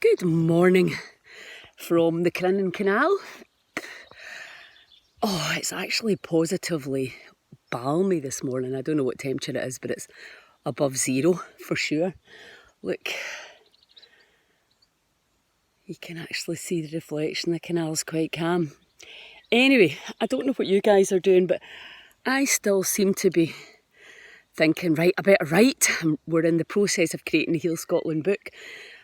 Good morning from the Craic canal. Oh, it's actually positively balmy this morning. I don't know what temperature it is, but it's above zero for sure. Look, you can actually see the reflection. The canal's quite calm. Anyway, I don't know what you guys are doing, but I still seem to be thinking, right, I better write. We're in the process of creating the Heal Scotland book.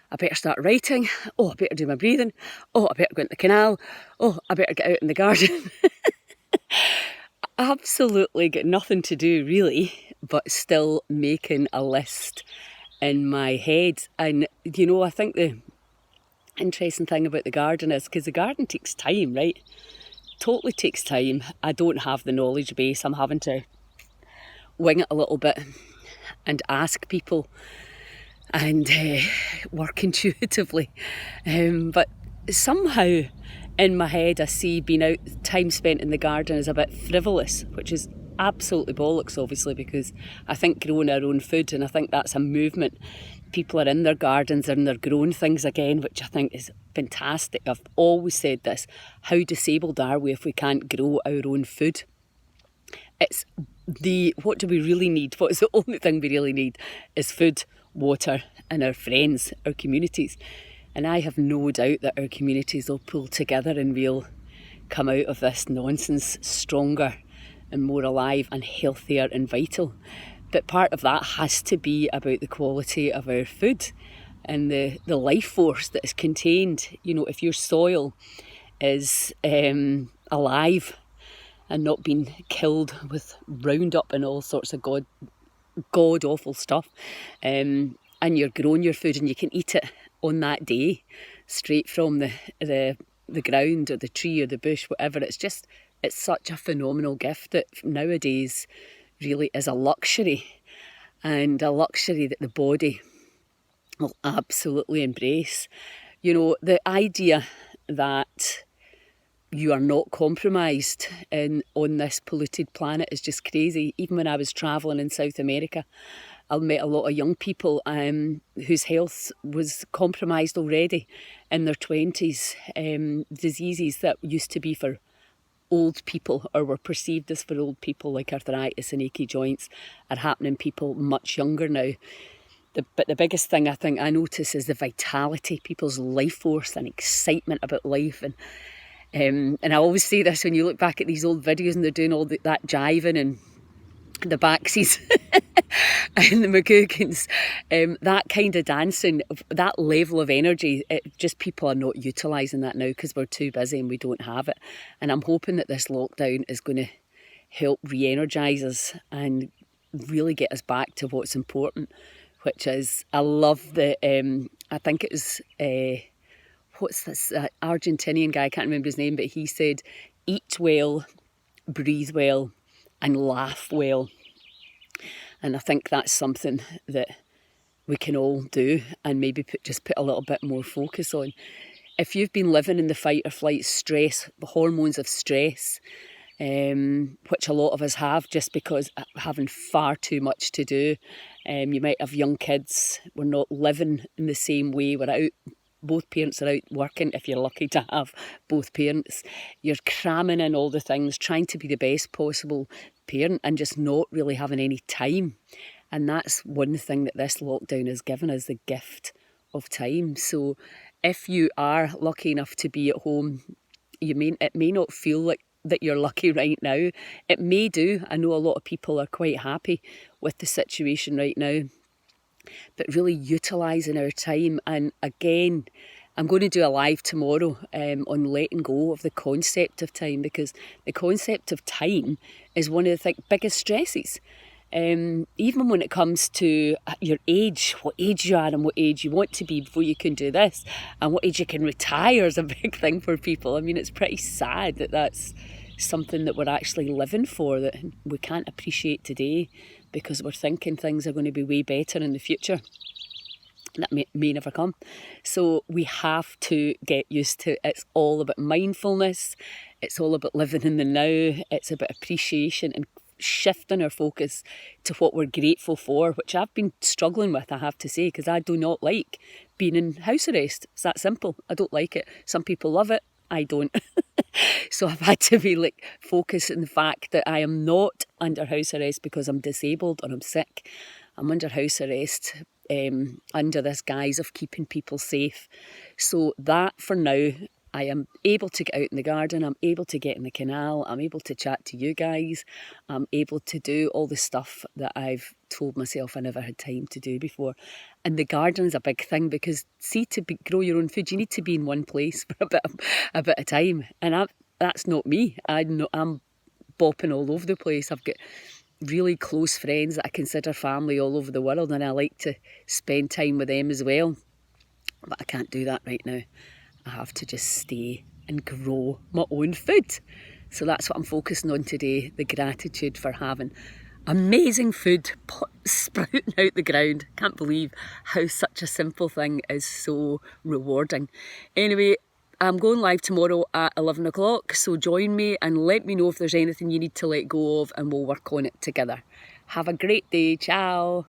I better start writing. Oh, I better do my breathing. Oh, I better go into the canal. Oh, I better get out in the garden. Absolutely got nothing to do really, but still making a list in my head. And you know, I think the interesting thing about the garden is, because the garden takes time, right? Totally takes time. I don't have the knowledge base. I'm having to wing it a little bit and ask people and work intuitively. But somehow in my head I see being out, time spent in the garden is a bit frivolous, which is absolutely bollocks, obviously, because I think growing our own food, and I think that's a movement. People are in their gardens and they're growing things again, which I think is fantastic. I've always said this: how disabled are we if we can't grow our own food? It's what do we really need? What is the only thing we really need is food, water, and our friends, our communities. And I have no doubt that our communities will pull together and we'll come out of this nonsense stronger and more alive and healthier and vital. But part of that has to be about the quality of our food and the life force that is contained. You know, if your soil is alive and not being killed with Roundup and all sorts of god awful stuff, and you're growing your food and you can eat it on that day straight from the ground or the tree or the bush, whatever. It's such a phenomenal gift that nowadays really is a luxury, and a luxury that the body will absolutely embrace. You know, the idea that you are not compromised on this polluted planet is just crazy. Even when I was travelling in South America, I met a lot of young people whose health was compromised already in their 20s. Diseases that used to be for old people, or were perceived as for old people, like arthritis and achy joints, are happening to people much younger now. But the biggest thing I think I notice is the vitality, people's life force and excitement about life. And I always say this, when you look back at these old videos and they're doing all that jiving and the Backsies and the McGugans, that kind of dancing, that level of energy, people are not utilising that now because we're too busy and we don't have it. And I'm hoping that this lockdown is going to help re-energise us and really get us back to what's important, which is, I love I think it was, what's this Argentinian guy, I can't remember his name, but he said, eat well, breathe well, and laugh well. And I think that's something that we can all do, and maybe just put a little bit more focus on. If you've been living in the fight or flight stress, the hormones of stress, which a lot of us have just because having far too much to do. You might have young kids. We're not living in the same way. We're out. Both parents are out working, if you're lucky to have both parents. You're cramming in all the things, trying to be the best possible parent and just not really having any time. And that's one thing that this lockdown has given us, the gift of time. So if you are lucky enough to be at home, it may not feel like that you're lucky right now. It may do. I know a lot of people are quite happy with the situation right now. But really utilising our time. And again, I'm going to do a live tomorrow on letting go of the concept of time, because the concept of time is one of the biggest stresses. Even when it comes to your age, what age you are and what age you want to be before you can do this, and what age you can retire is a big thing for people. I mean, it's pretty sad that that's something that we're actually living for, that we can't appreciate today because we're thinking things are going to be way better in the future. That may never come. So we have to get used to it. It's all about mindfulness. It's all about living in the now. It's about appreciation and shifting our focus to what we're grateful for, which I've been struggling with, I have to say, because I do not like being in house arrest. It's that simple. I don't like it. Some people love it. I don't. So I've had to be like focused on the fact that I am not under house arrest because I'm disabled or I'm sick. I'm under house arrest under this guise of keeping people safe. So that for now, I am able to get out in the garden, I'm able to get in the canal, I'm able to chat to you guys, I'm able to do all the stuff that I've told myself I never had time to do before. And the garden is a big thing because, see, grow your own food, you need to be in one place for a bit of time. And that's not me. I'm bopping all over the place. I've got really close friends that I consider family all over the world, and I like to spend time with them as well. But I can't do that right now. I have to just stay and grow my own food. So that's what I'm focusing on today, the gratitude for having amazing food sprouting out the ground. Can't believe how such a simple thing is so rewarding. Anyway, I'm going live tomorrow at 11 o'clock, so join me and let me know if there's anything you need to let go of and we'll work on it together. Have a great day. Ciao.